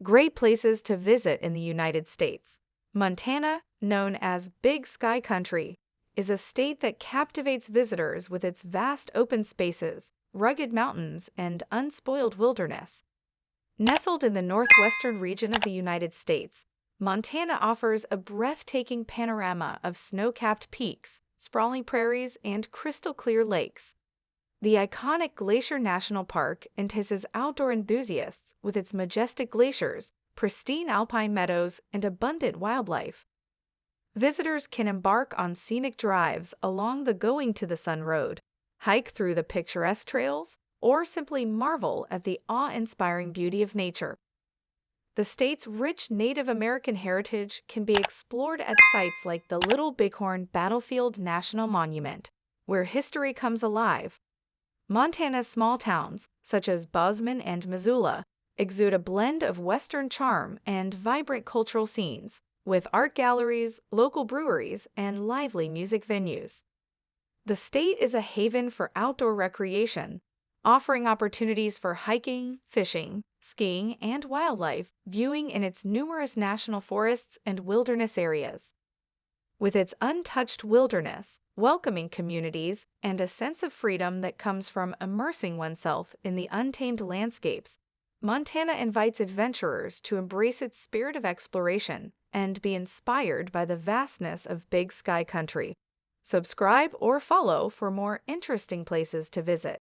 Great places to visit in the United States. Montana, known as Big Sky Country, is a state that captivates visitors with its vast open spaces, rugged mountains, and unspoiled wilderness. Nestled in the northwestern region of the United States, Montana offers a breathtaking panorama of snow-capped peaks, sprawling prairies, and crystal-clear lakes. The iconic Glacier National Park entices outdoor enthusiasts with its majestic glaciers, pristine alpine meadows, and abundant wildlife. Visitors can embark on scenic drives along the Going to the Sun Road, hike through the picturesque trails, or simply marvel at the awe-inspiring beauty of nature. The state's rich Native American heritage can be explored at sites like the Little Bighorn Battlefield National Monument, where history comes alive. Montana's small towns, such as Bozeman and Missoula, exude a blend of Western charm and vibrant cultural scenes, with art galleries, local breweries, and lively music venues. The state is a haven for outdoor recreation, offering opportunities for hiking, fishing, skiing, and wildlife viewing in its numerous national forests and wilderness areas. With its untouched wilderness, welcoming communities, and a sense of freedom that comes from immersing oneself in the untamed landscapes, Montana invites adventurers to embrace its spirit of exploration and be inspired by the vastness of Big Sky Country. Subscribe or follow for more interesting places to visit.